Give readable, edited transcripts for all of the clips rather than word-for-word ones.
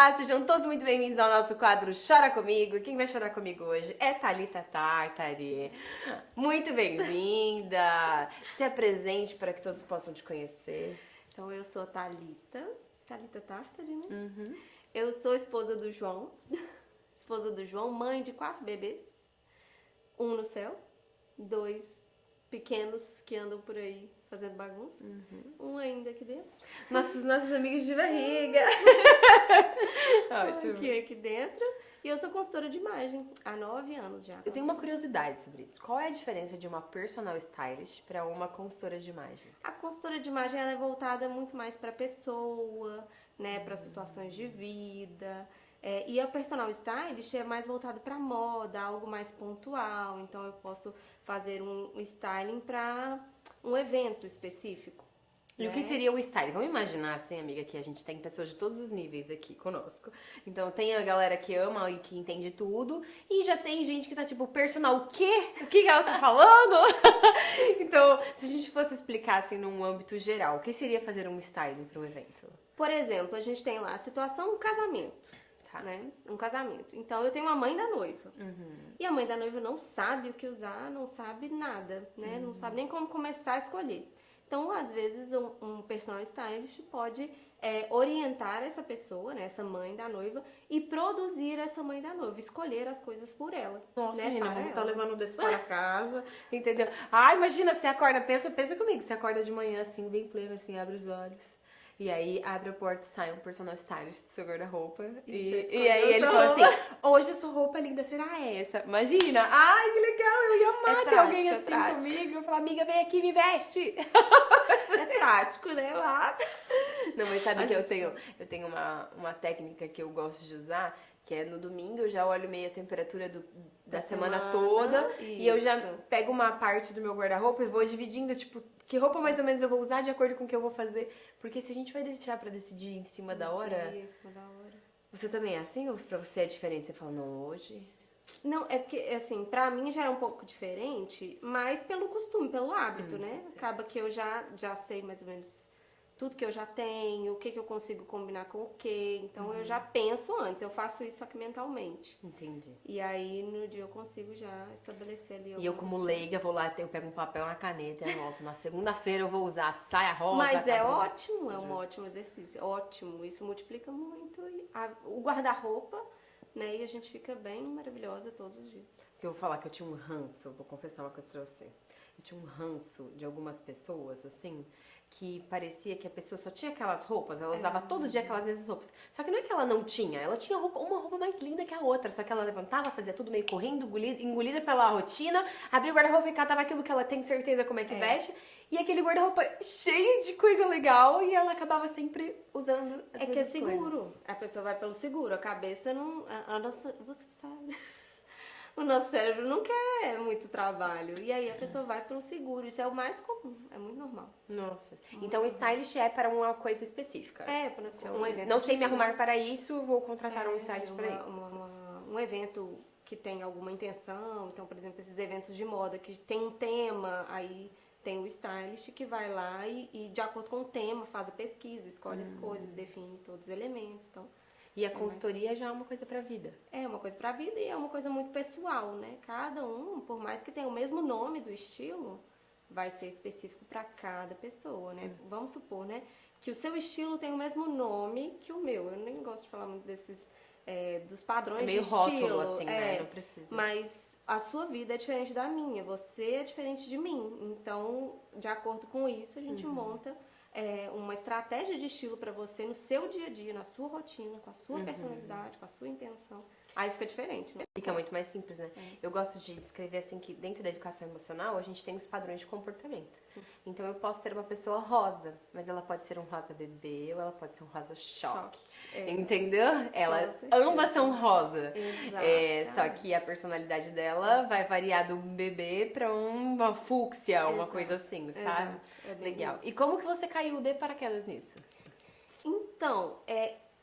Olá, sejam todos muito bem-vindos ao nosso quadro Chora Comigo. Quem vai chorar comigo hoje é Thalita Tartari. Muito bem-vinda. Se apresente para que todos possam te conhecer. Então, eu sou Thalita Tartari, né? Eu sou esposa do João, mãe de 4 bebês, um no céu, 2 pequenos que andam por aí fazendo bagunça, um ainda aqui dentro. Nossos amigos de barriga. Ótimo. Aqui dentro. E eu sou consultora de imagem há 9 anos já. Eu tenho uma curiosidade sobre isso. Qual é a diferença de uma personal stylist para uma consultora de imagem? A consultora de imagem ela é voltada muito mais para a pessoa, né, para situações de vida. E a personal stylist é mais voltado para moda, algo mais pontual. Então eu posso fazer um styling para um evento específico. E o que seria o styling? Vamos imaginar assim, amiga, que a gente tem pessoas de todos os níveis aqui conosco. Então tem a galera que ama e que entende tudo, e já tem gente que tá tipo, personal o quê? O que ela tá falando? Então, se a gente fosse explicar assim num âmbito geral, o que seria fazer um styling para um evento? Por exemplo, a gente tem lá a situação um casamento, né? Um casamento. Então eu tenho a mãe da noiva. E a mãe da noiva não sabe o que usar, não sabe nada, né? Não sabe nem como começar a escolher. Então, às vezes, um personal stylist pode orientar essa pessoa, né, essa mãe da noiva, e produzir essa mãe da noiva, escolher as coisas por ela. Nossa, né, menina, para vamos ela. tá levando desse para casa, entendeu? Ah, imagina, você acorda, pensa comigo, você acorda de manhã assim, bem pleno, assim, abre os olhos. E aí, abre a porta e sai um personal stylist do seu guarda-roupa. E aí ele fala assim, hoje a sua roupa linda será essa. Imagina, ai, que legal, eu ia amar ter alguém assim comigo. Eu falar, amiga, vem aqui, me veste. É prático, né? Não, mas sabe que eu tenho uma técnica que eu gosto de usar, que é no domingo eu já olho meio a temperatura da semana toda. Isso. E eu já pego uma parte do meu guarda-roupa e vou dividindo, tipo, que roupa mais ou menos eu vou usar de acordo com o que eu vou fazer. Porque se a gente vai deixar pra decidir em cima da hora... Em cima da hora. Você também é assim? Ou pra você é diferente? Você fala, não, hoje... Não, é porque, assim, pra mim já é um pouco diferente, mas pelo costume, pelo hábito, né? Sim. Acaba que eu já sei mais ou menos tudo que eu já tenho, o que eu consigo combinar com o quê. Então eu já penso antes, eu faço isso só que mentalmente. Entendi. E aí no dia eu consigo já estabelecer ali. E eu como leiga vou lá, eu pego um papel, uma caneta e anoto. Na segunda-feira eu vou usar a saia rosa. Mas é ótimo, é um ótimo exercício, ótimo. Isso multiplica muito o guarda-roupa, né? E a gente fica bem maravilhosa todos os dias. Eu vou falar que eu tinha um ranço, vou confessar uma coisa pra você. Eu tinha um ranço de algumas pessoas, assim, que parecia que a pessoa só tinha aquelas roupas, ela usava todo dia aquelas mesmas roupas. Só que não é que ela não tinha, ela tinha uma roupa mais linda que a outra, só que ela levantava, fazia tudo meio correndo, engolida pela rotina, abria o guarda-roupa e catava aquilo que ela tem certeza como é que veste, e aquele guarda-roupa cheio de coisa legal, e ela acabava sempre usando as É que é mesmas seguro, coisas. a pessoa vai pelo seguro, a cabeça não... A nossa, você sabe... O nosso cérebro não quer muito trabalho. E aí a pessoa vai pelo seguro. Isso é o mais comum. É muito normal. Nossa. Então o stylist é para uma coisa específica. Para um evento. Não sei me arrumar para isso, vou contratar um stylist para isso. Um evento que tem alguma intenção. Então, por exemplo, esses eventos de moda que tem um tema, aí tem o stylist que vai lá e de acordo com o tema, faz a pesquisa, escolhe as coisas, define todos os elementos. Então, e a consultoria já é uma coisa pra vida. É uma coisa pra vida e é uma coisa muito pessoal, né? Cada um, por mais que tenha o mesmo nome do estilo, vai ser específico pra cada pessoa, né? Vamos supor, né? Que o seu estilo tem o mesmo nome que o meu. Eu nem gosto de falar muito desses, dos padrões de estilo. Meio rótulo, assim, né? Não precisa. Mas a sua vida é diferente da minha, você é diferente de mim. Então, de acordo com isso, a gente monta... uma estratégia de estilo pra você no seu dia a dia, na sua rotina, com a sua personalidade, com a sua intenção. Aí fica diferente, né? Fica muito mais simples, né? Eu gosto de descrever assim que dentro da educação emocional a gente tem os padrões de comportamento. Então eu posso ter uma pessoa rosa, mas ela pode ser um rosa bebê ou ela pode ser um rosa choque. Entendeu? Ambas são rosa. Só que a personalidade dela vai variar do bebê pra uma fúcsia, uma coisa assim, sabe? Legal. E como que você caiu de paraquedas nisso? Então,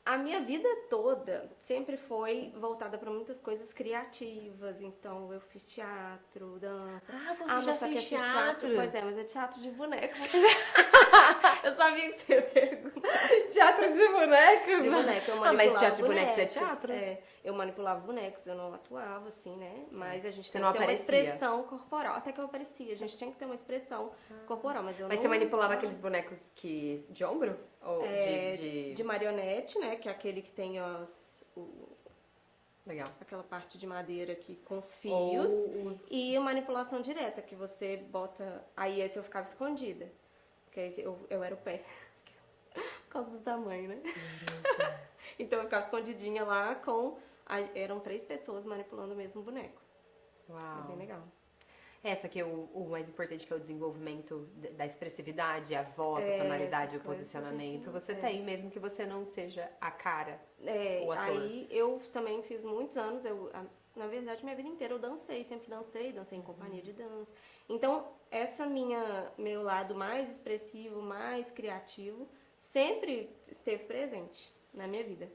a minha vida toda sempre foi voltada para muitas coisas criativas. Então, eu fiz teatro, dança. Ah, você já fez teatro? Pois é, mas é teatro de bonecos. Eu sabia que você ia perguntar. Teatro de bonecos? De boneco, eu manipulava mas teatro de bonecos bonecos. é teatro? Eu manipulava bonecos, eu não atuava, assim, né? Mas a gente Você tem não que ter uma aparecia? expressão corporal. Até que eu aparecia, a gente tinha que ter uma expressão corporal, mas eu Mas não... você manipulava aqueles bonecos de ombro? Ou de marionete, né? Que é aquele que tem Legal. aquela parte de madeira aqui com os Ou fios. E a manipulação direta, que você bota... Aí esse eu ficava escondida. Porque esse eu era o pé. Por causa do tamanho, né? Então eu ficava escondidinha lá com... Eram 3 pessoas manipulando o mesmo boneco. Uau. É bem legal. Só que o mais importante que é o desenvolvimento da expressividade, a voz, a tonalidade, o posicionamento, você tem, mesmo que você não seja a cara, o ator. Aí eu também fiz muitos anos, na verdade minha vida inteira eu dancei, sempre dancei em companhia de dança. Então, meu lado mais expressivo, mais criativo, sempre esteve presente na minha vida.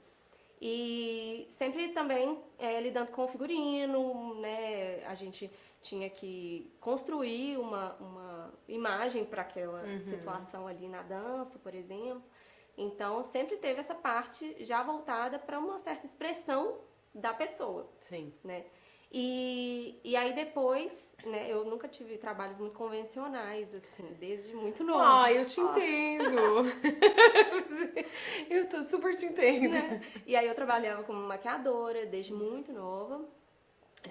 E sempre também lidando com o figurino, né? A gente tinha que construir uma imagem para aquela situação ali na dança, por exemplo. Então, sempre teve essa parte já voltada para uma certa expressão da pessoa. Sim. Né? E aí depois, né, eu nunca tive trabalhos muito convencionais, assim, desde muito nova. Eu te entendo. Eu super te entendo. Né? E aí eu trabalhava como maquiadora desde muito nova.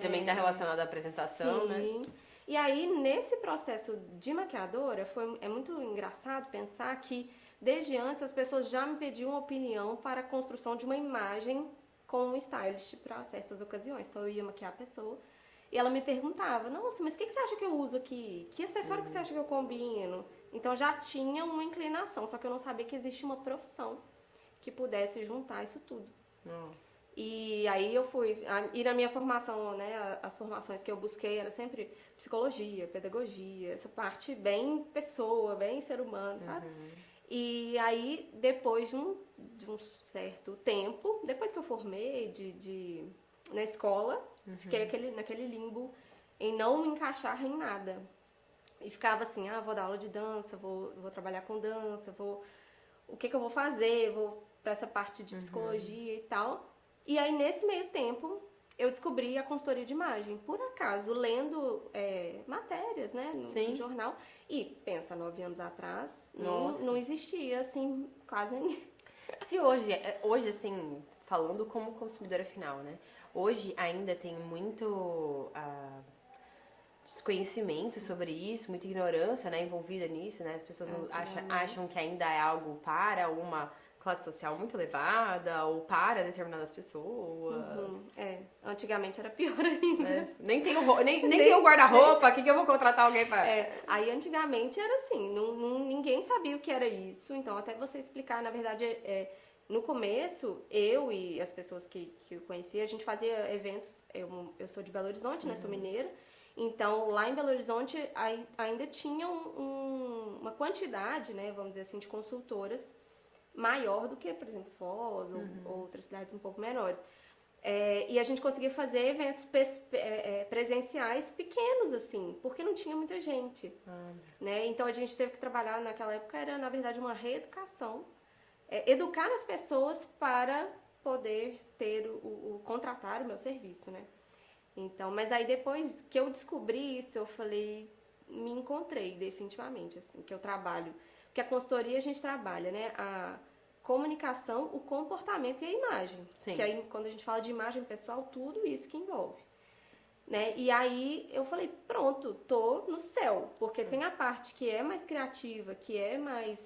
Também está relacionado à apresentação, né? Sim. E aí, nesse processo de maquiadora, é muito engraçado pensar que, desde antes, as pessoas já me pediam opinião para a construção de uma imagem com um stylist para certas ocasiões. Então, eu ia maquiar a pessoa e ela me perguntava, nossa, mas o que você acha que eu uso aqui? Que acessório que você acha que eu combino? Então, já tinha uma inclinação, só que eu não sabia que existe uma profissão que pudesse juntar isso tudo. Nossa. E aí eu fui, e na minha formação, né, as formações que eu busquei era sempre psicologia, pedagogia, essa parte bem pessoa, bem ser humano, sabe? E aí, depois de um certo tempo, depois que eu formei na escola, fiquei naquele limbo em não me encaixar em nada. E ficava assim, vou dar aula de dança, vou trabalhar com dança, o que eu vou fazer, vou para essa parte de psicologia e tal. E aí, nesse meio tempo, eu descobri a consultoria de imagem. Por acaso, lendo matérias, né, no jornal. E, pensa, 9 anos atrás, não existia, assim, quase ninguém. Se hoje, assim, falando como consumidora final, né? Hoje ainda tem muito desconhecimento sobre isso, muita ignorância, né, envolvida nisso, né? As pessoas acham que ainda é algo para uma classe social muito elevada ou para determinadas pessoas. Antigamente era pior ainda. Nem tem o guarda-roupa, que eu vou contratar alguém para... Aí antigamente era assim, ninguém sabia o que era isso, então até você explicar, na verdade, no começo, eu e as pessoas que eu conhecia, a gente fazia eventos, eu sou de Belo Horizonte, né, sou mineira, então lá em Belo Horizonte ainda tinha uma quantidade, né, vamos dizer assim, de consultoras maior do que, por exemplo, Foz ou outras cidades um pouco menores. E a gente conseguia fazer eventos presenciais pequenos, assim, porque não tinha muita gente. Né? Então a gente teve que trabalhar, naquela época, era na verdade uma reeducação. Educar as pessoas para poder ter contratar o meu serviço, né? Então, mas aí depois que eu descobri isso, eu falei, me encontrei definitivamente, assim, que eu trabalho. Porque a consultoria a gente trabalha, né? A comunicação, o comportamento e a imagem. Sim. Que aí, quando a gente fala de imagem pessoal, tudo isso que envolve. Né? E aí eu falei, pronto, tô no céu. Porque tem a parte que é mais criativa, que é mais...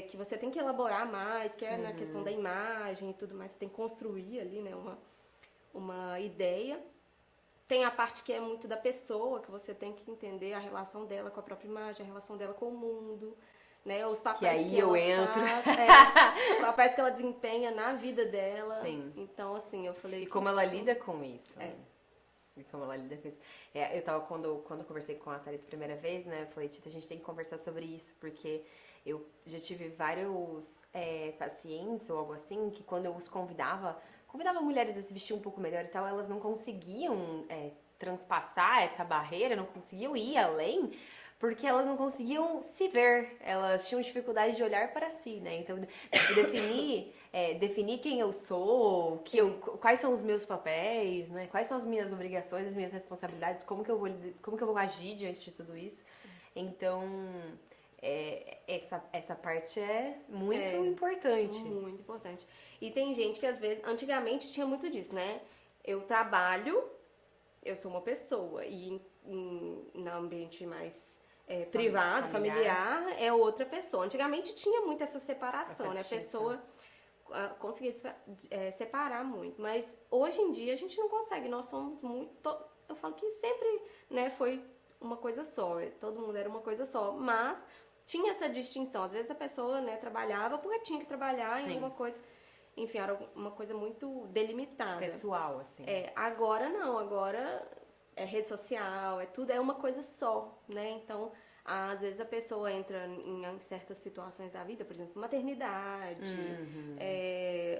que você tem que elaborar mais, que é na questão da imagem e tudo mais. Você tem que construir ali, né? Uma ideia. Tem a parte que é muito da pessoa, que você tem que entender a relação dela com a própria imagem, a relação dela com o mundo... Né, os papéis que eu entro. Os papéis que ela desempenha na vida dela. Sim. Então, assim, eu falei... E como ela lida com isso. E como ela lida com isso. Eu tava, quando eu conversei com a Thalita a primeira vez, né, eu falei, Tita, a gente tem que conversar sobre isso, porque eu já tive vários pacientes ou algo assim, que quando eu os convidava mulheres a se vestir um pouco melhor e tal, elas não conseguiam transpassar essa barreira, não conseguiam ir além, porque elas não conseguiam se ver, elas tinham dificuldade de olhar para si, né? Então, definir quem eu sou, quais são os meus papéis, né? Quais são as minhas obrigações, as minhas responsabilidades, como que eu vou agir diante de tudo isso. Então, essa parte é muito importante. Muito importante. E tem gente que às vezes, antigamente tinha muito disso, né? Eu trabalho, eu sou uma pessoa, e no ambiente mais privado, familiar, é outra pessoa. Antigamente tinha muito essa separação, né? A pessoa conseguia separar muito, mas hoje em dia a gente não consegue, nós somos muito... Eu falo que sempre, né, foi uma coisa só, todo mundo era uma coisa só, mas tinha essa distinção. Às vezes a pessoa, né, trabalhava porque tinha que trabalhar em alguma coisa, enfim, era uma coisa muito delimitada. Pessoal, assim. Agora não, agora é rede social, tudo é uma coisa só, né? Então, às vezes a pessoa entra em certas situações da vida, por exemplo, maternidade,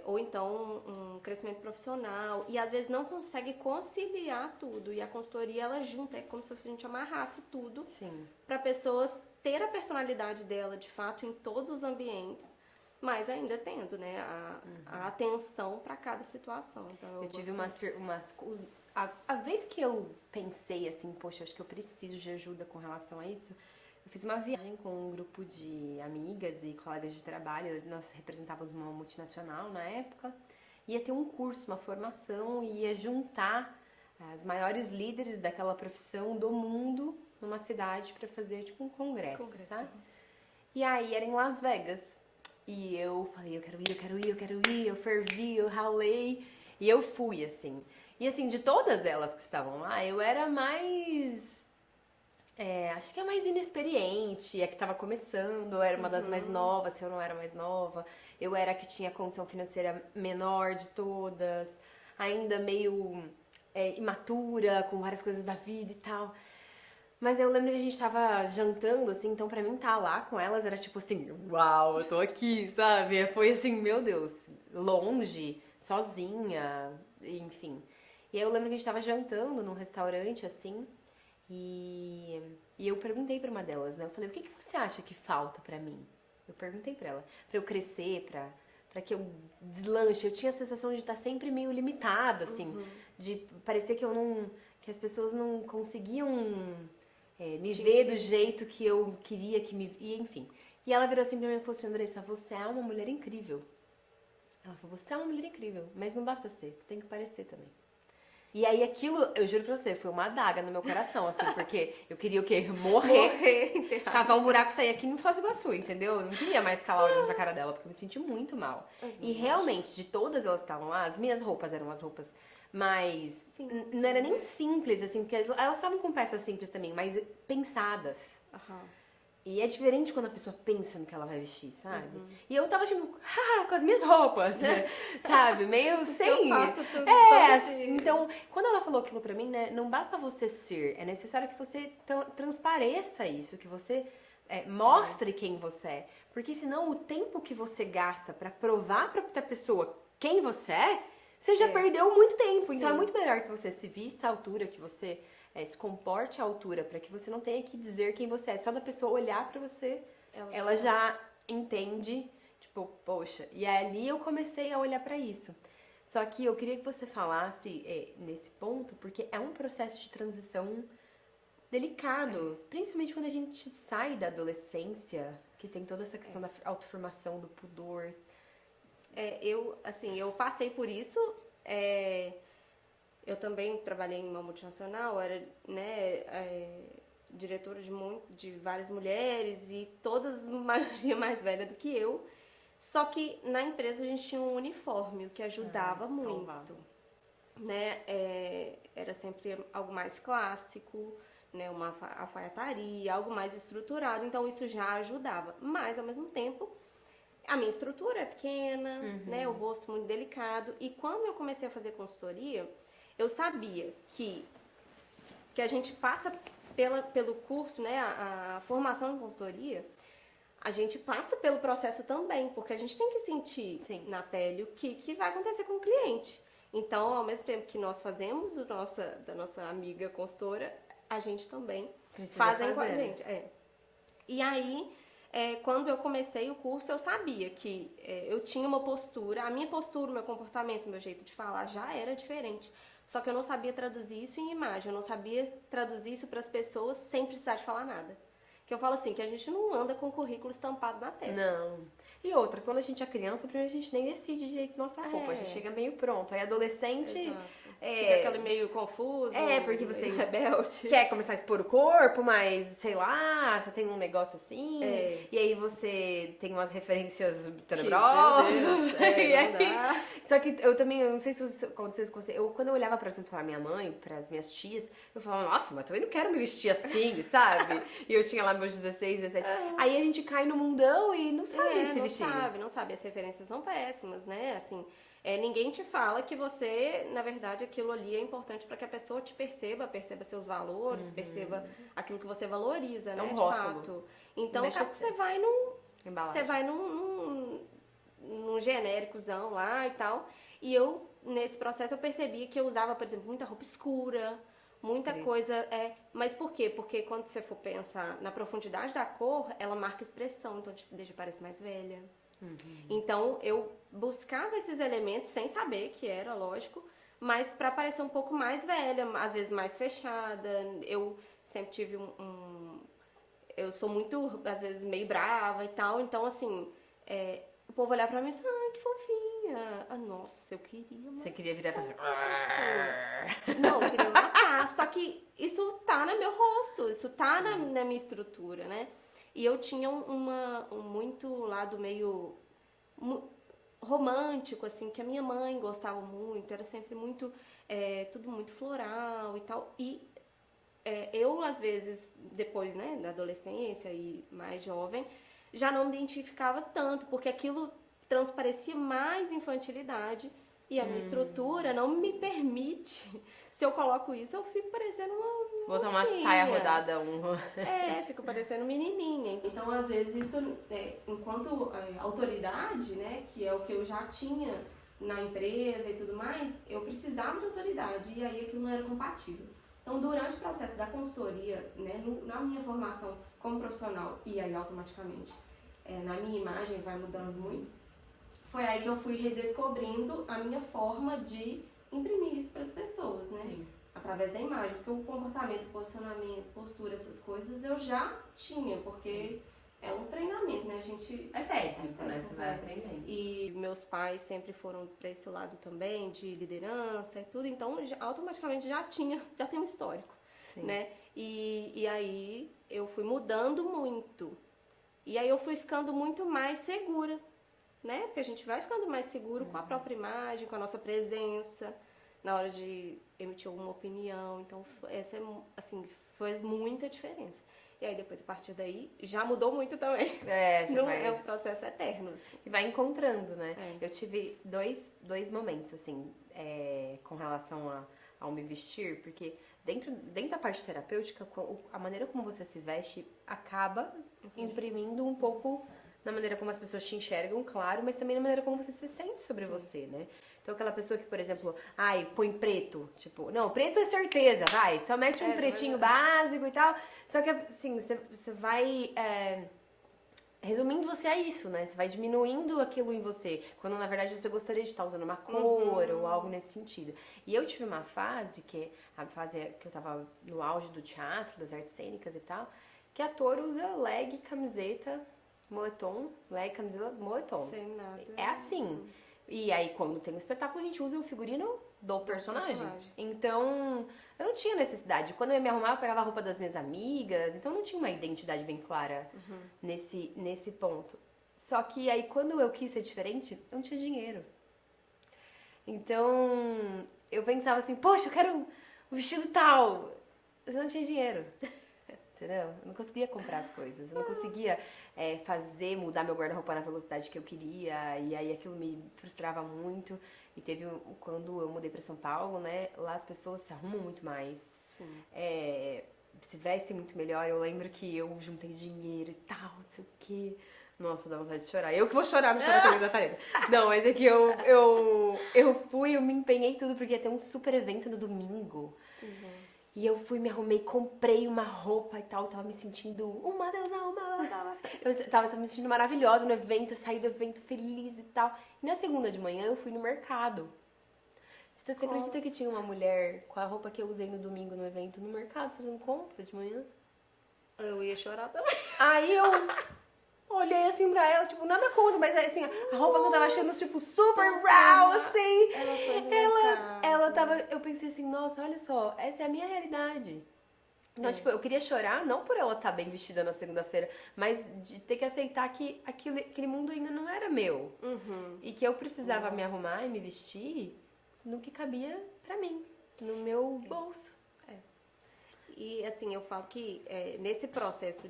ou então um crescimento profissional, e às vezes não consegue conciliar tudo. E a consultoria, ela junta, é como se a gente amarrasse tudo para pessoas ter a personalidade dela, de fato, em todos os ambientes, mas ainda tendo, né, a atenção para cada situação. Então, eu tive a vez que eu pensei assim, poxa, acho que eu preciso de ajuda com relação a isso, eu fiz uma viagem com um grupo de amigas e colegas de trabalho, nós representávamos uma multinacional na época, ia ter um curso, uma formação, e ia juntar as maiores líderes daquela profissão do mundo numa cidade para fazer tipo um congresso, sabe? E aí era em Las Vegas. E eu falei, eu quero ir, eu fervi, eu ralei, e eu fui, assim. E assim, de todas elas que estavam lá, eu era mais, acho que a mais inexperiente, a que estava começando, eu era uma das mais novas, se eu não era mais nova, eu era a que tinha condição financeira menor de todas, ainda meio imatura, com várias coisas da vida e tal. Mas eu lembro que a gente tava jantando, assim, então pra mim estar lá com elas era tipo assim, uau, eu tô aqui, sabe? Foi assim, meu Deus, longe, sozinha, enfim. E aí eu lembro que a gente tava jantando num restaurante, assim, e eu perguntei pra uma delas, né? Eu falei, o que você acha que falta pra mim? Eu perguntei pra ela, pra eu crescer, pra que eu deslanche. Eu tinha a sensação de estar sempre meio limitada, assim, de parecer que as pessoas não conseguiam... me ver do jeito que eu queria que me... E, enfim. E ela virou assim pra mim e falou assim, Andressa, você é uma mulher incrível. Ela falou, você é uma mulher incrível, mas não basta ser, você tem que parecer também. E aí aquilo, eu juro pra você, foi uma adaga no meu coração, assim, porque eu queria o quê? Morrer, cavar um buraco e sair aqui no Foz do Iguaçu, entendeu? Eu não queria mais calar olhando pra cara dela, porque eu me senti muito mal. E realmente, de todas elas que estavam lá, as minhas roupas eram as roupas mais... não era nem simples, assim, porque elas estavam com peças simples também, mas pensadas. E é diferente quando a pessoa pensa no que ela vai vestir, sabe? E eu tava tipo, com as minhas roupas, sabe? Meio sem... Eu faço tudo todo dia. Então, quando ela falou aquilo pra mim, né? Não basta você ser, é necessário que você transpareça isso, que você mostre quem você é. Porque senão o tempo que você gasta pra provar pra outra pessoa quem você é, você já perdeu muito tempo. Sim. Então é muito melhor que você se vista à altura, que você se comporte à altura, para que você não tenha que dizer quem você é. Só da pessoa olhar pra você, ela já entende, tipo, poxa. E ali eu comecei a olhar pra isso. Só que eu queria que você falasse nesse ponto, porque é um processo de transição delicado. Principalmente quando a gente sai da adolescência, que tem toda essa questão da autoformação, do pudor. Eu passei por isso. Eu também trabalhei em uma multinacional, era, né, diretora de várias mulheres e todas, a maioria mais velha do que eu. Só que na empresa a gente tinha um uniforme, o que ajudava muito. Né? Era sempre algo mais clássico, né, uma alfaiataria, algo mais estruturado, então isso já ajudava. Mas, ao mesmo tempo, a minha estrutura é pequena, né, o rosto muito delicado. E quando eu comecei a fazer consultoria, eu sabia que a gente passa pelo curso, né, a formação em consultoria, a gente passa pelo processo também, porque a gente tem que sentir na pele o que vai acontecer com o cliente. Então, ao mesmo tempo que nós fazemos da nossa amiga consultora, a gente também Precisa fazem com a fazer. gente. E aí, quando eu comecei o curso, eu sabia que eu tinha uma postura, a minha postura, o meu comportamento, o meu jeito de falar já era diferente. Só que eu não sabia traduzir isso em imagem, eu não sabia traduzir isso para as pessoas sem precisar de falar nada. Que eu falo assim, que a gente não anda com o currículo estampado na testa. Não. E outra, quando a gente é criança, primeiro a gente nem decide direito nossa roupa, a gente chega meio pronto. Aí adolescente... Exato. Fica aquele meio confuso, porque você meio rebelde. quer começar a expor o corpo, mas sei lá, você tem um negócio assim, e aí você tem umas referências tenebrosas. E aí, não dá. só que eu também, eu não sei se aconteceu isso com você, quando eu olhava, por exemplo, pra minha mãe, pras minhas tias, eu falava, nossa, mas também não quero me vestir assim, sabe? E eu tinha lá meus 16, 17. Aí a gente cai no mundão e não sabe se vestir. Não sabe. As referências são péssimas, né? Assim, ninguém te fala que você, na verdade, aquilo ali é importante para que a pessoa te perceba seus valores, perceba aquilo que você valoriza, né? Um de rótulo. fato. Então, Deixa de você vai num genéricozão lá e tal. E eu, nesse processo, eu percebia que eu usava, por exemplo, muita roupa escura, muita coisa. Mas por quê? Porque quando você for pensar na profundidade da cor, ela marca expressão, então te deixa parecer mais velha. Então eu buscava esses elementos sem saber que era, lógico, mas para parecer um pouco mais velha, às vezes mais fechada. Eu sempre tive eu sou muito, às vezes, meio brava e tal, então assim, o povo olhava pra mim e disse, que fofinha. Nossa, eu queria matar. Você queria virar e fazer... Não, eu queria matar. Só que isso tá no meu rosto, isso tá na minha estrutura, né? E eu tinha um muito lado meio romântico, assim, que a minha mãe gostava muito, era sempre muito, tudo muito floral e tal. E eu, às vezes, depois, né, da adolescência e mais jovem, já não me identificava tanto, porque aquilo transparecia mais infantilidade e a minha estrutura não me permite. Se eu coloco isso, eu fico parecendo uma Botar uma mocinha. saia rodada, Fico parecendo menininha. Então, às vezes, isso, enquanto autoridade, né, que é o que eu já tinha na empresa e tudo mais, eu precisava de autoridade e aí aquilo não era compatível. Então, durante o processo da consultoria, né, na minha formação como profissional, e aí automaticamente na minha imagem vai mudando muito, foi aí que eu fui redescobrindo a minha forma de imprimir isso para as pessoas, né? Sim. Através da imagem, porque o comportamento, posicionamento, postura, essas coisas eu já tinha, porque é um treinamento, né? A gente É técnico, né? Você vai aprendendo. E meus pais sempre foram para esse lado também, de liderança e tudo, então automaticamente já tem um histórico, né? E aí eu fui mudando muito. E aí eu fui ficando muito mais segura, né? Porque a gente vai ficando mais seguro com a própria imagem, com a nossa presença, na hora de emitir alguma opinião. Então, essa assim, faz muita diferença. E aí, depois, a partir daí, já mudou muito também. Não é um processo eterno. Assim. E vai encontrando, né? Eu tive dois momentos, assim, com relação ao me vestir, porque dentro da parte terapêutica, a maneira como você se veste acaba imprimindo um pouco na maneira como as pessoas te enxergam, claro, mas também na maneira como você se sente sobre você, né? Então, aquela pessoa que, por exemplo, põe preto, tipo, não, preto é certeza, vai, só mete um pretinho básico e tal. Só que, assim, você vai resumindo você a isso, né? Você vai diminuindo aquilo em você, quando na verdade você gostaria de estar usando uma cor ou algo nesse sentido. E eu tive uma fase, que a fase que eu tava no auge do teatro, das artes cênicas e tal, que ator usa leg, camiseta, moletom, leg, camiseta, moletom. Sem nada. É assim. E aí, quando tem um espetáculo, a gente usa o figurino do personagem. Então, eu não tinha necessidade. Quando eu ia me arrumar, eu pegava a roupa das minhas amigas. Então, não tinha uma identidade bem clara nesse ponto. Só que aí, quando eu quis ser diferente, eu não tinha dinheiro. Então, eu pensava assim, poxa, eu quero um vestido tal. Eu não tinha dinheiro. Entendeu? Eu não conseguia comprar as coisas. Eu não conseguia mudar meu guarda-roupa na velocidade que eu queria. E aí aquilo me frustrava muito. E teve quando eu mudei pra São Paulo, né? Lá as pessoas se arrumam muito mais. Se vestem muito melhor. Eu lembro que eu juntei dinheiro e tal, não sei o quê. Nossa, dá vontade de chorar. Eu que vou chorar no choro da Thalita. Não, mas é que eu me empenhei tudo porque ia ter um super evento no domingo. E eu fui, me arrumei, comprei uma roupa e tal, tava me sentindo uma deusa, eu tava me sentindo maravilhosa no evento, eu saí do evento feliz e tal. E na segunda de manhã eu fui no mercado. Você acredita que tinha uma mulher com a roupa que eu usei no domingo no evento no mercado fazendo compra de manhã? Eu ia chorar também. Aí eu olhei assim pra ela, tipo, nada contra, mas assim, a roupa que eu tava achando, tipo, super raw, assim. Ela tava, eu pensei assim, nossa, olha só, essa é a minha realidade. Então, tipo, eu queria chorar, não por ela estar bem vestida na segunda-feira, mas de ter que aceitar que aquele mundo ainda não era meu. E que eu precisava me arrumar e me vestir no que cabia pra mim, no meu bolso. E assim, eu falo que nesse processo,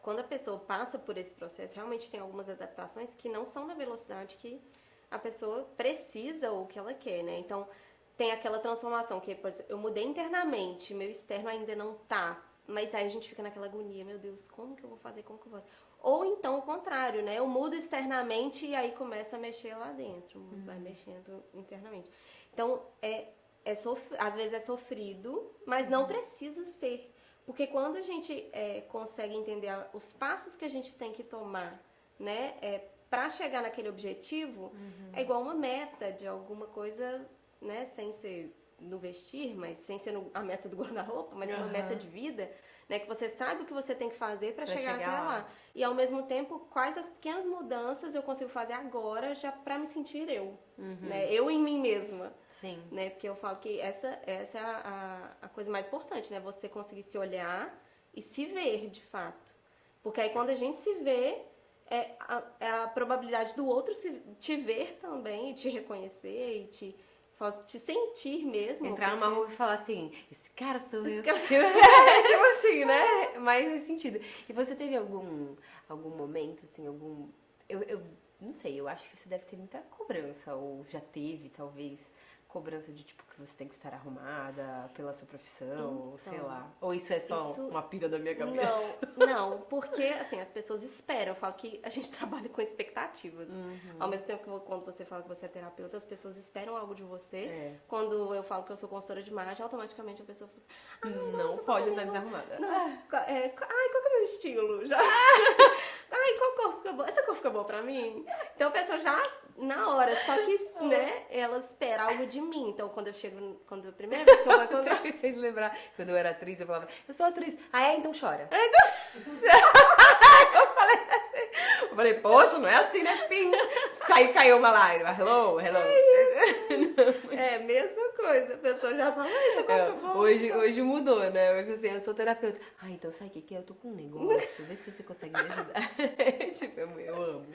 quando a pessoa passa por esse processo, realmente tem algumas adaptações que não são na velocidade que a pessoa precisa ou que ela quer, né? Então, tem aquela transformação que, por exemplo, eu mudei internamente, meu externo ainda não tá, mas aí a gente fica naquela agonia, meu Deus, como que eu vou fazer, como que eu vou fazer? Ou então o contrário, né? Eu mudo externamente e aí começa a mexer lá dentro, vai mexendo internamente. Então, às vezes é sofrido, mas não precisa ser. Porque quando a gente consegue entender os passos que a gente tem que tomar, né, para chegar naquele objetivo, é igual uma meta de alguma coisa, né, sem ser no vestir, mas sem ser a meta do guarda-roupa, mas uma meta de vida, né, que você sabe o que você tem que fazer para chegar até lá. E ao mesmo tempo, quais as pequenas mudanças eu consigo fazer agora já para me sentir eu, né, eu em mim mesma. Sim. Né? Porque eu falo que essa é a coisa mais importante, né? Você conseguir se olhar e se ver, de fato. Porque aí quando a gente se vê, é a probabilidade do outro te ver também, e te reconhecer, e te sentir mesmo. Entrar numa rua e falar assim, esse cara sou eu. cara... Tipo assim, né? Mais nesse sentido. E você teve algum momento, assim, eu não sei, eu acho que você deve ter muita cobrança, ou já teve, talvez, cobrança de, tipo, que você tem que estar arrumada pela sua profissão, ou sei lá. Ou isso é só uma pira da minha cabeça? Não, porque, assim, as pessoas esperam. Eu falo que a gente trabalha com expectativas. Ao mesmo tempo que quando você fala que você é terapeuta, as pessoas esperam algo de você. Quando eu falo que eu sou consultora de imagem, automaticamente a pessoa fala, não pode estar desarrumada. Ai, qual que é o meu estilo? Já... Ai, qual cor fica boa? Essa cor fica boa pra mim? Então a pessoa já, na hora, só que, né, ela espera algo de mim. Então quando a primeira vez que eu vou encontrar... Você me fez lembrar, quando eu era atriz, eu falava, eu sou atriz. Então chora. Eu falei, poxa, não é assim, né, Pim? Caiu uma lágrima, hello. Mesma coisa, a pessoa já fala, essa cor fica boa. Hoje mudou, né? Hoje assim, eu sou terapeuta. Então sabe o que é? Eu tô com um negócio, vê se você consegue me ajudar. Tipo, eu amo.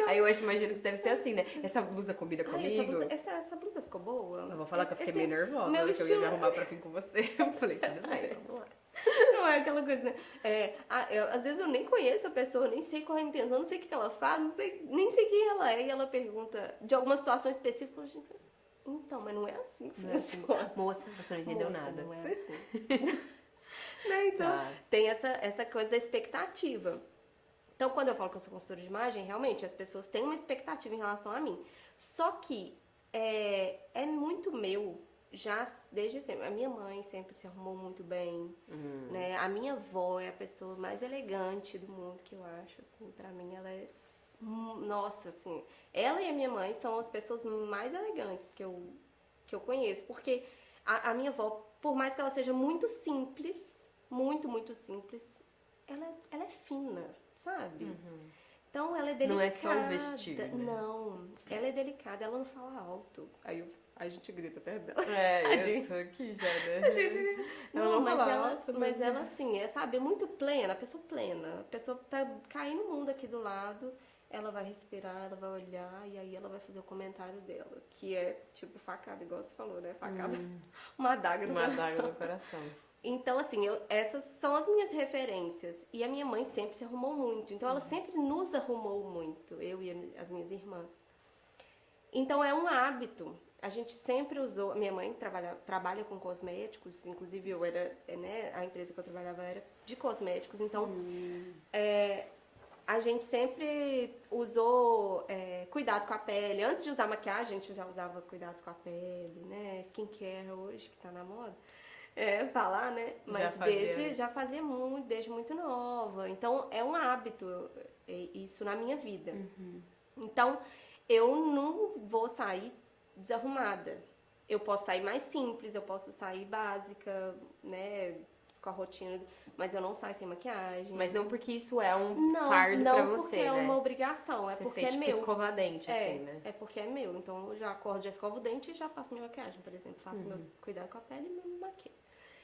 Aí eu imagino que deve ser assim, né? Essa blusa combina comigo? Essa blusa ficou boa? Eu vou falar que eu fiquei meio nervosa, né, que eu ia me arrumar pra vir com você. Eu falei, tudo bem, vamos lá. Não é aquela coisa, né? Às vezes eu nem conheço a pessoa, nem sei qual é a intenção, não sei o que ela faz, nem sei quem ela é. E ela pergunta de alguma situação específica. Então, mas não é assim que funciona. Moça, você não entendeu nada. Não é assim. Né? Então, tem essa coisa da expectativa. Então, quando eu falo que eu sou consultora de imagem, realmente as pessoas têm uma expectativa em relação a mim. Só que é muito meu, já desde sempre. A minha mãe sempre se arrumou muito bem, né? A minha avó é a pessoa mais elegante do mundo, que eu acho, assim, pra mim ela é... Nossa, assim, ela e a minha mãe são as pessoas mais elegantes que eu conheço, porque a minha avó, por mais que ela seja muito simples, muito, muito simples, ela é fina, sabe? Então ela é delicada. Não é só o vestir, né? Não, ela é delicada, ela não fala alto. Aí a gente grita perto dela. Eu tô aqui já, né? A gente... Não, mas ela assim, assim, sabe, é muito plena, a pessoa plena. A pessoa tá caindo no mundo aqui do lado, ela vai respirar, ela vai olhar e aí ela vai fazer o comentário dela, que é tipo facada, igual você falou, né? Facada, uma adaga no coração. Uma adaga no coração. Então, assim, essas são as minhas referências. E a minha mãe sempre se arrumou muito. Então, ela sempre nos arrumou muito, eu e as minhas irmãs. Então, é um hábito. A gente sempre usou... Minha mãe trabalha com cosméticos, inclusive eu era, né, a empresa que eu trabalhava era de cosméticos. Então, a gente sempre usou cuidado com a pele. Antes de usar maquiagem, a gente já usava cuidado com a pele, né? Skincare hoje, que tá na moda. falar, né? Mas já fazia muito, desde muito nova. Então, é um hábito isso na minha vida. Então, eu não vou sair desarrumada. Eu posso sair mais simples, eu posso sair básica, né? Com a rotina, mas eu não saio sem maquiagem. Mas não porque isso é um fardo pra você, né? Não, porque é uma obrigação, você porque fez, é tipo, meu. escovar dente, assim, né? É porque é meu. Então eu já acordo, já escovo o dente e já faço minha maquiagem, por exemplo. Faço meu cuidado com a pele e me maquio.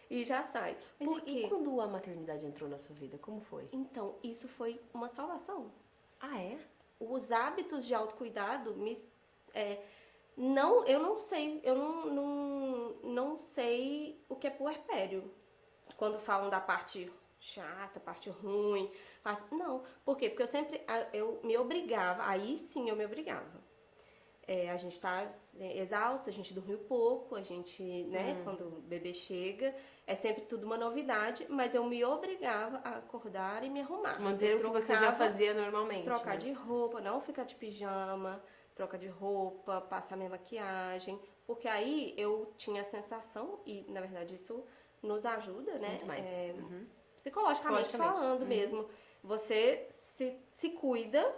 E já sai. Mas e quando a maternidade entrou na sua vida, como foi? Então, isso foi uma salvação. Ah, é? Os hábitos de autocuidado não, eu não sei, eu não sei o que é puerpério. Quando falam da parte chata, parte ruim, não. Por quê? Porque eu me obrigava, aí sim eu me obrigava. A gente tá exausta, a gente dormiu pouco, a gente, né, quando o bebê chega, é sempre tudo uma novidade, mas eu me obrigava a acordar e me arrumar. Manter o que você já fazia normalmente. Trocar de roupa, não ficar de pijama, troca de roupa, passar minha maquiagem, porque aí eu tinha a sensação, e na verdade isso nos ajuda, né? Muito mais. Psicologicamente falando mesmo. Você se cuida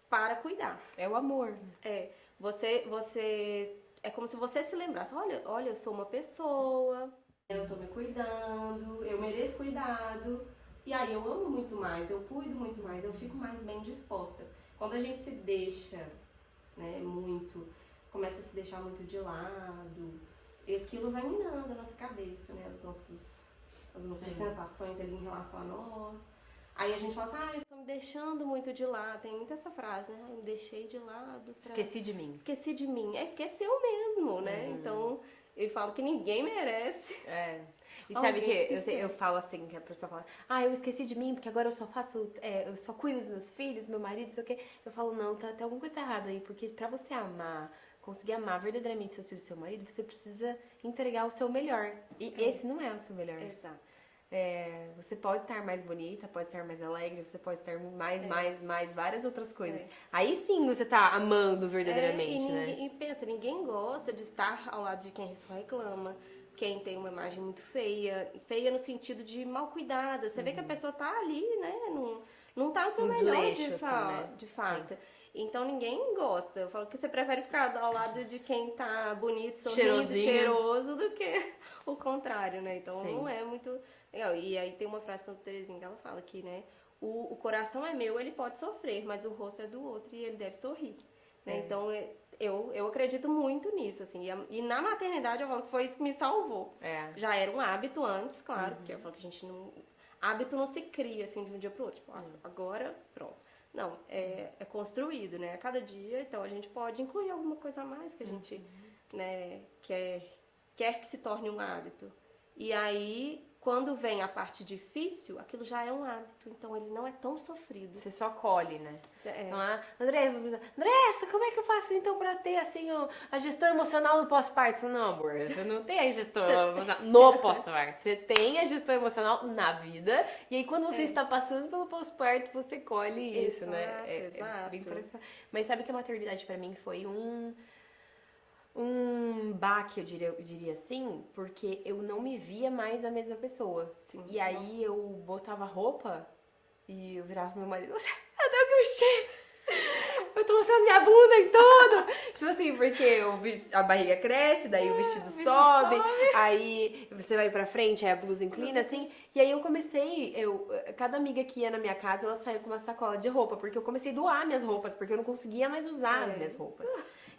para cuidar. É o amor. Você é como se você se lembrasse, olha, eu sou uma pessoa, eu tô me cuidando, eu mereço cuidado. E aí eu amo muito mais, eu cuido muito mais, eu fico mais bem disposta. Quando a gente se deixa, né, começa a se deixar muito de lado, aquilo vai minando a nossa cabeça, né, as nossas sensações ali em relação a nós. Aí a gente fala assim, eu tô me deixando muito de lado. Tem muita essa frase, né? Eu me deixei de lado. Esqueci de mim. Esqueci de mim. Esqueceu mesmo, né? Então, eu falo que ninguém merece. E sabe que eu falo assim, que a pessoa fala, eu esqueci de mim, porque agora eu só faço, eu só cuido dos meus filhos, meu marido, sei o quê. Eu falo, não, tá alguma coisa errada aí, porque pra você conseguir amar verdadeiramente seus filhos e seu marido, você precisa entregar o seu melhor. E esse não é o seu melhor. Exato. Você pode estar mais bonita, pode estar mais alegre, você pode estar mais, várias outras coisas. Aí sim você tá amando verdadeiramente, né? E pensa, ninguém gosta de estar ao lado de quem só reclama, quem tem uma imagem muito feia no sentido de mal cuidada. Você vê que a pessoa tá ali, né? Não tá no seu melhor, de fato. Sim. Então ninguém gosta. Eu falo que você prefere ficar ao lado de quem tá bonito, sorrindo, cheiroso, do que o contrário, né? Então não é muito legal. E aí tem uma frase de Santa Terezinha que ela fala que, né? O coração é meu, ele pode sofrer, mas o rosto é do outro e ele deve sorrir. Né? Então eu acredito muito nisso, assim. E na maternidade eu falo que foi isso que me salvou. Já era um hábito antes, claro, porque eu falo que a gente não... Hábito não se cria, assim, de um dia pro outro. Tipo, agora, pronto. Não, é construído, né? A cada dia, então a gente pode incluir alguma coisa a mais que a gente, né, quer que se torne um hábito. E aí, quando vem a parte difícil, aquilo já é um hábito, então ele não é tão sofrido. Você só colhe, né? Então, Andressa, como é que eu faço então pra ter, assim, a gestão emocional no pós-parto? Não, amor, você não tem a gestão emocional no pós-parto. Você tem a gestão emocional na vida, e aí quando você está passando pelo pós-parto, você colhe isso, né? Exato. Bem parecido. Mas sabe que a maternidade pra mim foi um baque, eu diria assim, porque eu não me via mais a mesma pessoa. Sim, e aí eu botava roupa e eu virava pro meu marido, eu tenho que vestir, eu tô mostrando minha bunda em tudo. Tipo assim, porque a barriga cresce, daí o vestido sobe, aí você vai pra frente, aí a blusa inclina, assim. E aí eu comecei, cada amiga que ia na minha casa, ela saiu com uma sacola de roupa, porque eu comecei a doar minhas roupas, porque eu não conseguia mais usar as minhas roupas.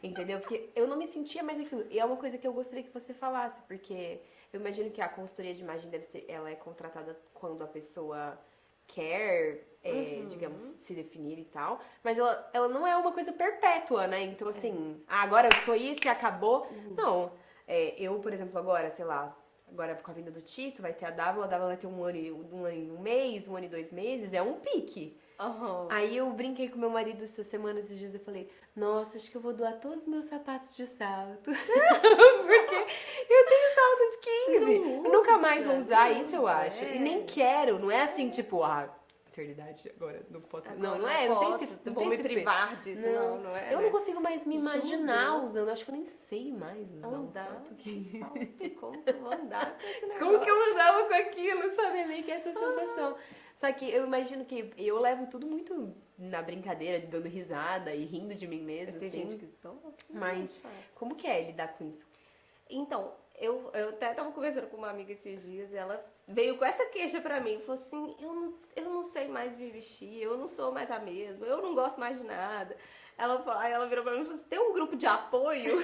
Entendeu? Porque eu não me sentia mais aquilo. E é uma coisa que eu gostaria que você falasse, porque eu imagino que a consultoria de imagem ela é contratada quando a pessoa quer, digamos, se definir e tal. Mas ela não é uma coisa perpétua, né? Então, assim, agora eu sou isso e acabou. Não. Eu, por exemplo, agora, sei lá, agora com a vinda do Tito, vai ter a Dávola vai ter um ano e um mês, 1 ano e 2 meses, é um pique. Aí eu brinquei com meu marido essa semana, esses dias, eu falei, nossa, acho que eu vou doar todos os meus sapatos de salto. Porque eu tenho salto de 15. Eu nunca mais vou usar isso, eu acho. E nem quero, não é assim, tipo, maternidade agora, não posso. Agora não é, não tem posso, esse. Não vou tem me esse privar disso, não é? Eu né? não consigo mais me imaginar Juro. usando, acho que eu nem sei mais usar um Andar, salto que salto, como que eu vou andar com esse negócio? Como que eu andava com aquilo, sabe? É meio que essa sensação. Só que eu imagino que eu levo tudo muito na brincadeira, dando risada e rindo de mim mesma, Mas tem assim. gente que sofre. Mas como que é lidar com isso? Então, eu até tava conversando com uma amiga esses dias e ela veio com essa queixa pra mim. Falou assim, eu não sei mais me vestir, eu não sou mais a mesma, eu não gosto mais de nada. Aí ela virou pra mim e falou assim, tem um grupo de apoio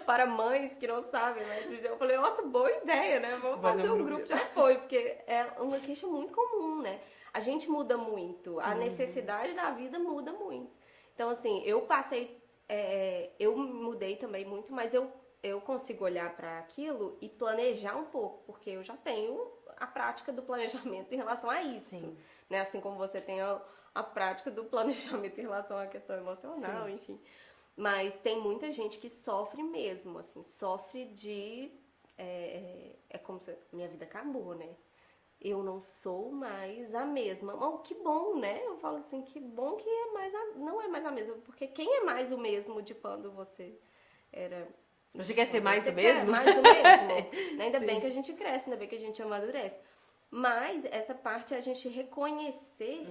para mães que não sabem mais vestir. Eu falei, nossa, boa ideia, né? Vamos fazer um grupo de apoio, porque é uma queixa muito comum, né? A gente muda muito, a necessidade da vida muda muito. Então, assim, eu passei, eu mudei também muito, mas eu consigo olhar para aquilo e planejar um pouco, porque eu já tenho a prática do planejamento em relação a isso, Sim. né? Assim como você tem a prática do planejamento em relação à questão emocional, Sim. enfim. Mas tem muita gente que sofre mesmo, assim, sofre de... É como se minha vida acabou, né? Eu não sou mais a mesma. Oh, que bom, né? Eu falo assim, que bom que não é mais a mesma, porque quem é mais o mesmo de quando você era... Você quer ser mais Você do mesmo? quer mais do mesmo? Ainda Sim. bem que a gente cresce, ainda bem que a gente amadurece. Mas essa parte é a gente reconhecer,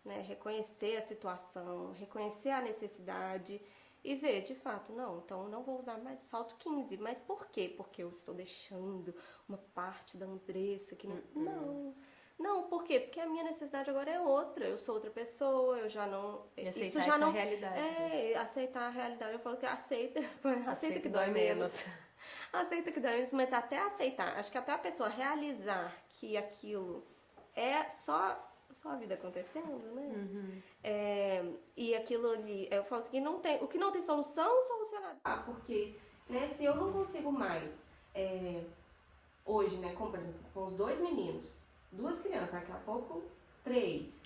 né? Reconhecer a situação, reconhecer a necessidade e ver, de fato, não, então eu não vou usar mais o salto 15. Mas por quê? Porque eu estou deixando uma parte da Andressa que não... Não, por quê? Porque a minha necessidade agora é outra. Eu sou outra pessoa, eu já não... E aceitar isso já essa não realidade. aceitar a realidade. Eu falo que aceita que dói dói menos. Aceita que dói menos, mas até aceitar. Acho que até a pessoa realizar que aquilo é só a vida acontecendo, né? E aquilo ali, eu falo assim, que não tem, o que não tem solução, solucionado. Porque, né, se eu não consigo mais, hoje, né, como, por exemplo, com os 2 meninos, 2 crianças, daqui a pouco 3.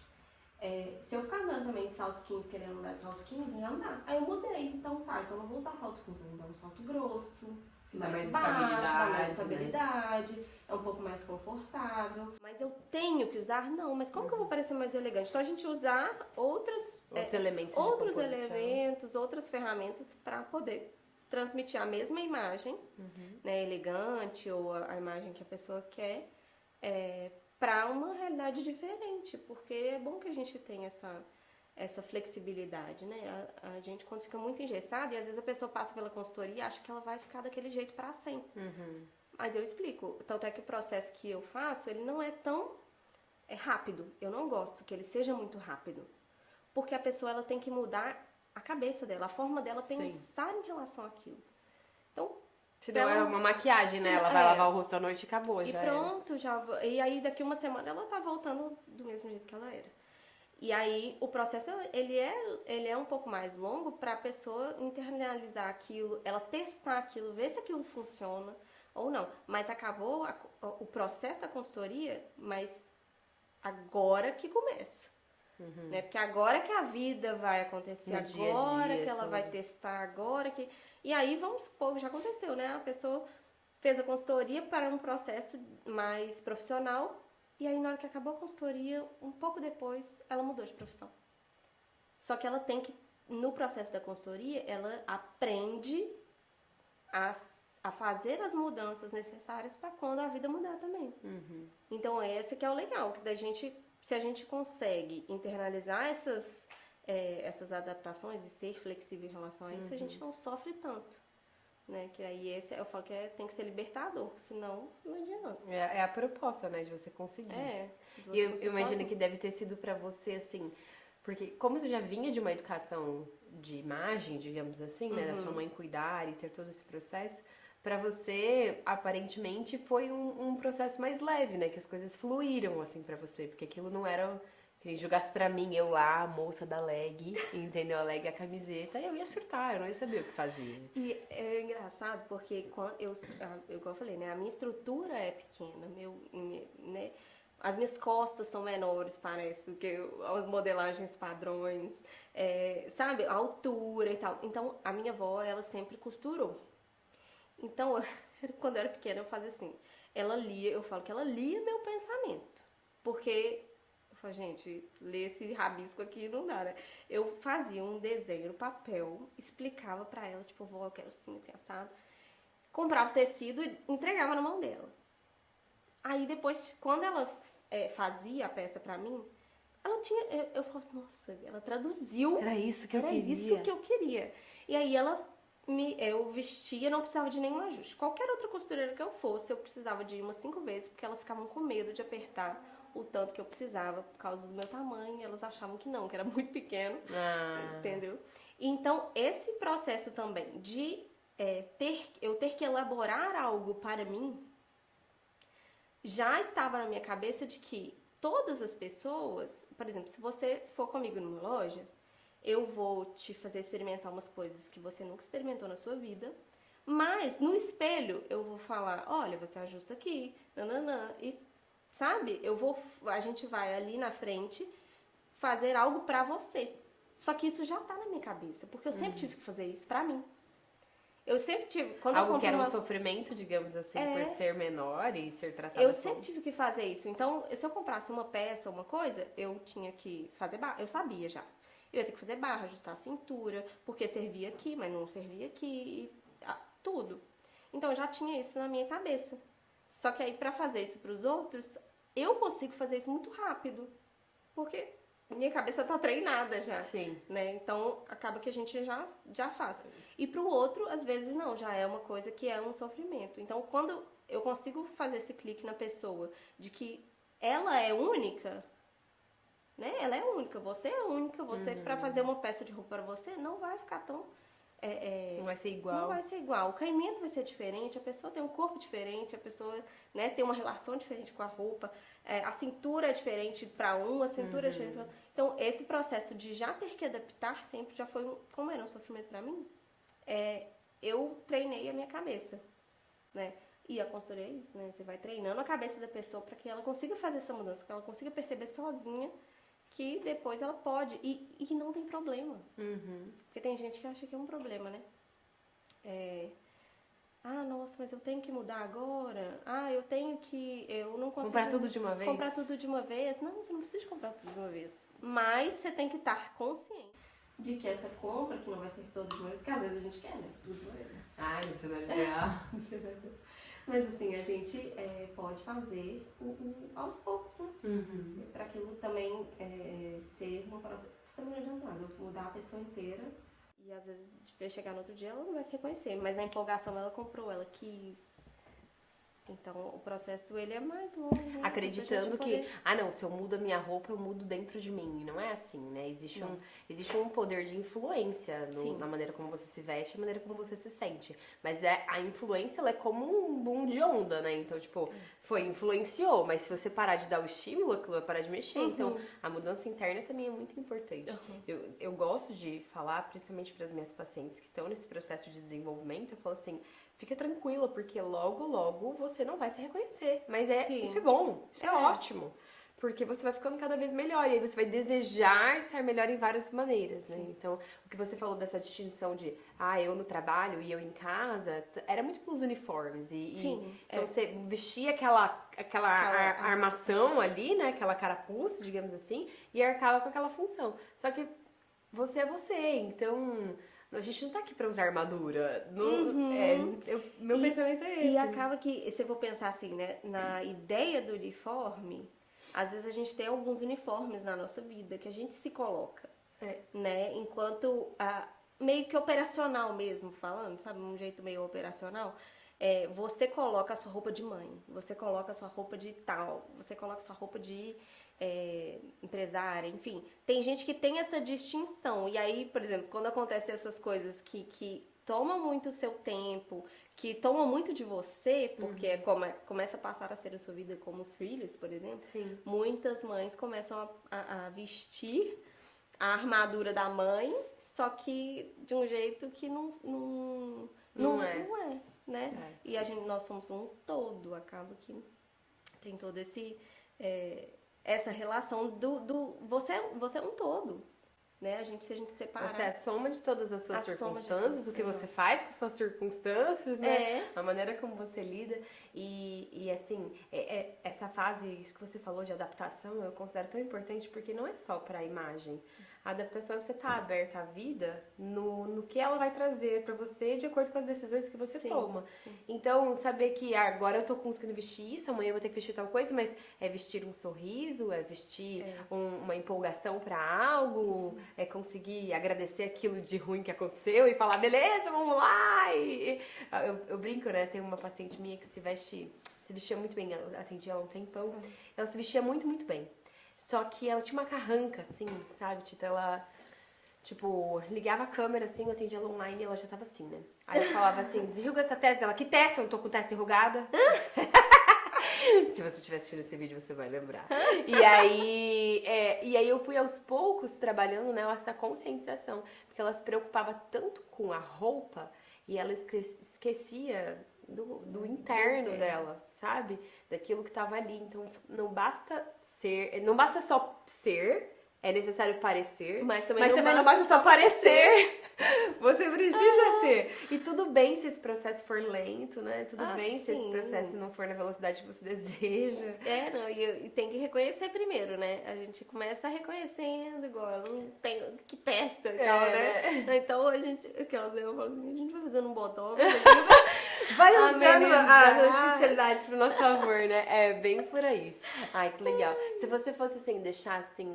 Se eu ficar andando também de salto 15, querendo andar de salto 15, já não dá. Aí eu mudei, então eu não vou usar salto 15, eu vou usar um salto grosso, mais baixo, dá mais estabilidade, né? É um pouco mais confortável. Mas eu tenho que usar? Não, mas como que eu vou parecer mais elegante? Então a gente usar outros elementos, outras ferramentas para poder transmitir a mesma imagem, né, elegante, ou a imagem que a pessoa quer, para uma realidade diferente, porque é bom que a gente tenha essa flexibilidade, né? A gente, quando fica muito engessada, e às vezes a pessoa passa pela consultoria e acha que ela vai ficar daquele jeito para sempre. Mas eu explico, tanto é que o processo que eu faço, ele não é tão rápido. Eu não gosto que ele seja muito rápido, porque a pessoa ela tem que mudar a cabeça dela, a forma dela pensar em relação àquilo. Então, senão é uma maquiagem, né? Ela vai lavar o rosto à noite e acabou, já pronto, e aí daqui uma semana ela tá voltando do mesmo jeito que ela era. E aí o processo, ele é um pouco mais longo para a pessoa internalizar aquilo, ela testar aquilo, ver se aquilo funciona ou não. Mas acabou o processo da consultoria, mas agora que começa. Né? Porque agora que a vida vai acontecer, no agora dia a dia, que ela todo. vai testar, agora que... E aí, vamos supor, já aconteceu, né? A pessoa fez a consultoria para um processo mais profissional, e aí na hora que acabou a consultoria, um pouco depois, ela mudou de profissão. Só que ela tem que, no processo da consultoria, ela aprende a fazer as mudanças necessárias para quando a vida mudar também. Então, esse que é o legal, que da gente... Se a gente consegue internalizar essas adaptações e ser flexível em relação a isso, a gente não sofre tanto, né? Que aí eu falo que tem que ser libertador, senão não adianta. É a proposta, né, de você conseguir. E eu imagino que deve ter sido pra você, assim, porque como você já vinha de uma educação de imagem, digamos assim, né, da sua mãe cuidar e ter todo esse processo, pra você, aparentemente, foi um processo mais leve, né? Que as coisas fluíram, assim, pra você. Porque aquilo não era... Que jogasse pra mim, eu lá, a moça da leg, entendeu? A leg e a camiseta, e eu ia surtar, eu não ia saber o que fazia. E é engraçado, porque quando igual eu falei, né? A minha estrutura é pequena, né? As minhas costas são menores, parece, do que as modelagens padrões, sabe? A altura e tal. Então, a minha avó, ela sempre costurou. Então, quando eu era pequena, eu fazia assim. Eu falo que ela lia meu pensamento. Porque Falei, gente, ler esse rabisco aqui não dá, né? Eu fazia um desenho no papel, explicava pra ela, tipo, vó, eu quero assim, assim, assado. Comprava o tecido e entregava na mão dela. Aí depois, quando ela fazia a peça pra mim, ela tinha, eu falava assim, nossa, ela traduziu. Era isso que eu Era queria. isso que eu queria. E aí eu vestia, não precisava de nenhum ajuste. Qualquer outra costureira que eu fosse, eu precisava de ir umas 5 vezes, porque elas ficavam com medo de apertar o tanto que eu precisava por causa do meu tamanho. E elas achavam que não, que era muito pequeno, entendeu? Então, esse processo também de eu ter que elaborar algo para mim, já estava na minha cabeça de que todas as pessoas, por exemplo, se você for comigo numa loja, eu vou te fazer experimentar umas coisas que você nunca experimentou na sua vida, mas no espelho eu vou falar, olha, você ajusta aqui, nananã, e sabe? A gente vai ali na frente fazer algo pra você. Só que isso já tá na minha cabeça, porque eu sempre tive que fazer isso pra mim. Eu sempre tive, quando Algo eu que era um uma... sofrimento, digamos assim, por ser menor e ser tratada Eu como... sempre tive que fazer isso. Então, se eu comprasse uma peça, uma coisa, eu tinha que fazer barra. Eu sabia já. Eu ia ter que fazer barra, ajustar a cintura, porque servia aqui, mas não servia aqui, tudo. Então, eu já tinha isso na minha cabeça. Só que aí, pra fazer isso pros outros, eu consigo fazer isso muito rápido. Porque minha cabeça tá treinada já. Sim. Né? Então, acaba que a gente já faz. E pro outro, às vezes não, já é uma coisa que é um sofrimento. Então, quando eu consigo fazer esse clique na pessoa de que ela é única, né? Ela é única, você é única, você pra fazer uma peça de roupa pra você não vai ficar tão... não vai ser igual. Não vai ser igual. O caimento vai ser diferente, a pessoa tem um corpo diferente, a pessoa, né, tem uma relação diferente com a roupa, a cintura é diferente pra um, a cintura é diferente pra outro. Então, esse processo de já ter que adaptar sempre já foi, como era um sofrimento pra mim, eu treinei a minha cabeça, né? E a consultoria é isso, né? Você vai treinando a cabeça da pessoa pra que ela consiga fazer essa mudança, que ela consiga perceber sozinha que depois ela pode. E não tem problema. Porque tem gente que acha que é um problema, né? Nossa, mas eu tenho que mudar agora. Eu não consigo... Comprar tudo de uma vez? Comprar tudo de uma vez? Não, você não precisa comprar tudo de uma vez. Mas você tem que estar consciente de que essa compra, que não vai ser toda de uma vez, que às vezes a gente quer, né? Tudo de uma vez. Ai, isso não é legal. Mas assim, a gente pode fazer aos poucos, né? Para aquilo também ser uma processo. Também não adianta nada, eu mudar a pessoa inteira e às vezes vai chegar no outro dia ela não vai se reconhecer, mas na empolgação ela comprou, ela quis. Então o processo ele é mais longo. Né? Acreditando que, não, se eu mudo a minha roupa, eu mudo dentro de mim. E não é assim, né? Existe um poder de influência na maneira como você se veste, na maneira como você se sente. Mas a influência, ela é como um boom de onda, né? Então, tipo, influenciou, mas se você parar de dar o estímulo, aquilo vai parar de mexer. Então, a mudança interna também é muito importante. Eu gosto de falar, principalmente para as minhas pacientes que estão nesse processo de desenvolvimento, eu falo assim, fica tranquila, porque logo, logo você não vai se reconhecer. Mas isso é bom, isso é ótimo. Porque você vai ficando cada vez melhor. E aí você vai desejar estar melhor em várias maneiras, né? Então, o que você falou dessa distinção de eu no trabalho e eu em casa, era muito pelos uniformes. Então você vestia aquela armação ali, né? Aquela carapuça, digamos assim, e arcava com aquela função. Só que você é você, então... A gente não tá aqui pra usar armadura. Meu pensamento é esse. E acaba que, se eu for pensar assim, né, na ideia do uniforme, às vezes a gente tem alguns uniformes na nossa vida que a gente se coloca, né, enquanto meio que operacional mesmo, falando, sabe, um jeito meio operacional. Você coloca a sua roupa de mãe, você coloca a sua roupa de tal, você coloca a sua roupa de empresária, enfim. Tem gente que tem essa distinção. E aí, por exemplo, quando acontecem essas coisas que tomam muito o seu tempo, que tomam muito de você, porque começa a passar a ser a sua vida como os filhos, por exemplo. Sim. Muitas mães começam a vestir a armadura da mãe, só que de um jeito que não é, né? E nós somos um todo, acaba que tem todo essa relação do você é um todo, né? Se a gente separar... Você é a soma de todas as suas circunstâncias, o que você Exato. faz com suas circunstâncias, né? É. A maneira como você lida. E assim, essa fase, isso que você falou de adaptação, eu considero tão importante porque não é só pra imagem. A adaptação é você estar aberta à vida no que ela vai trazer pra você de acordo com as decisões que você toma. Sim. Então, saber que agora eu tô conseguindo vestir isso, amanhã eu vou ter que vestir tal coisa, mas é vestir um sorriso, é vestir uma empolgação pra algo, é conseguir agradecer aquilo de ruim que aconteceu e falar, beleza, vamos lá! Eu brinco, né? Tem uma paciente minha que se vestia muito bem, eu atendi ela há um tempão, ela se vestia muito, muito bem. Só que ela tinha uma carranca, assim, sabe? Tipo, ligava a câmera, assim, eu atendia ela online e ela já tava assim, né? Aí eu falava assim, desenruga essa testa dela. Que testa? Eu não tô com testa enrugada. Se você estiver assistindo esse vídeo, você vai lembrar. E aí eu fui aos poucos trabalhando nela essa conscientização. Porque ela se preocupava tanto com a roupa e ela esquecia do interno dela, sabe? Daquilo que tava ali. Então, não basta só ser, é necessário parecer, mas também não basta só parecer. Você precisa ser. E tudo bem se esse processo for lento, né? Tudo bem se esse processo não for na velocidade que você deseja. E tem que reconhecer primeiro, né? A gente começa reconhecendo, igual ela não tem que testa e tal, né? Então a gente vai fazendo um botox aqui, vai usando a sinceridade pro nosso favor, né? É bem por aí. Ai, que legal. Se você fosse assim, deixar assim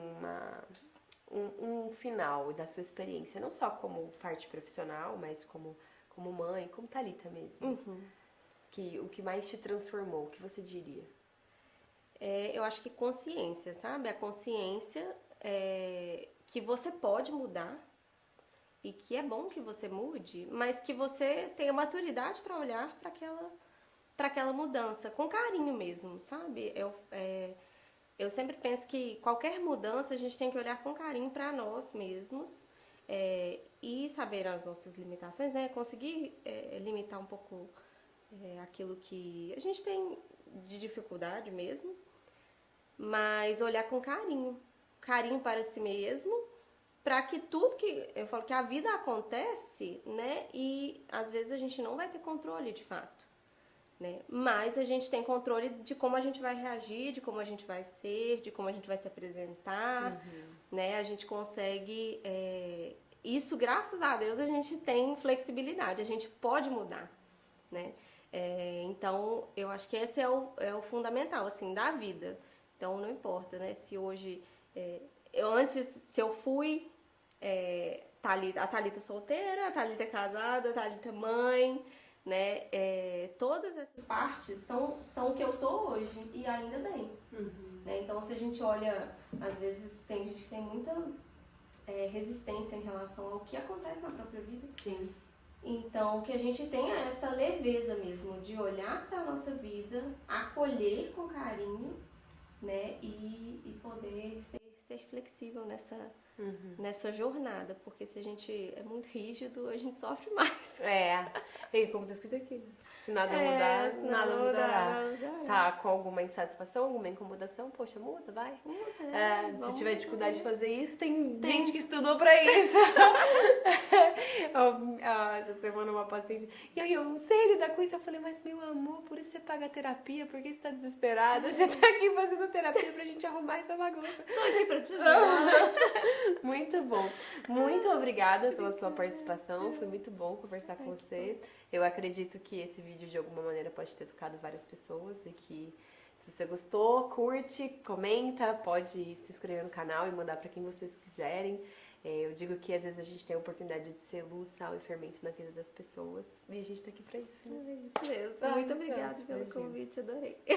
um final da sua experiência, não só como parte profissional, mas como mãe, como Thalita mesmo. O que mais te transformou, o que você diria? Eu acho que consciência, sabe? A consciência que você pode mudar e que é bom que você mude, mas que você tenha maturidade para olhar para aquela mudança, com carinho mesmo, sabe? Eu sempre penso que qualquer mudança a gente tem que olhar com carinho para nós mesmos e saber as nossas limitações, né? Conseguir limitar um pouco aquilo que a gente tem de dificuldade mesmo, mas olhar com carinho para si mesmo, para que tudo que eu falo que a vida acontece, né? E às vezes a gente não vai ter controle de fato, né? Mas a gente tem controle de como a gente vai reagir, de como a gente vai ser, de como a gente vai se apresentar, né? A gente consegue isso, graças a Deus, a gente tem flexibilidade, a gente pode mudar, né? Então, eu acho que esse é o fundamental, assim, da vida. Então, não importa, né? Se hoje... se eu fui a Thalita solteira, a Thalita casada, a Thalita mãe, né? Todas essas partes são o que eu sou hoje, e ainda bem. Né? Então, se a gente olha, às vezes tem gente que tem muita resistência em relação ao que acontece na própria vida. Sim. Então, que a gente tenha essa leveza mesmo de olhar para a nossa vida, acolher com carinho, né? E poder ser flexível nessa jornada, porque se a gente é muito rígido, a gente sofre mais. Como tá escrito aqui. Se nada mudar, nada mudará. Tá com alguma insatisfação, alguma incomodação, poxa, muda, vai. Se tiver dificuldade de fazer isso, tem gente que estudou pra isso. Essa semana uma paciente, e aí eu não sei lidar com isso, eu falei, mas meu amor, por isso você paga terapia, por que você tá desesperada? Você tá aqui fazendo terapia pra gente arrumar essa bagunça. Tô aqui pra te ajudar. Muito bom. Muito obrigada pela sua participação, foi muito bom conversar com você. Eu acredito que esse vídeo de alguma maneira pode ter tocado várias pessoas e que se você gostou, curte, comenta, pode se inscrever no canal e mandar para quem vocês quiserem. Eu digo que às vezes a gente tem a oportunidade de ser luz, sal e fermento na vida das pessoas e a gente tá aqui pra isso, né? É isso mesmo. Muito obrigada pelo convite, adorei.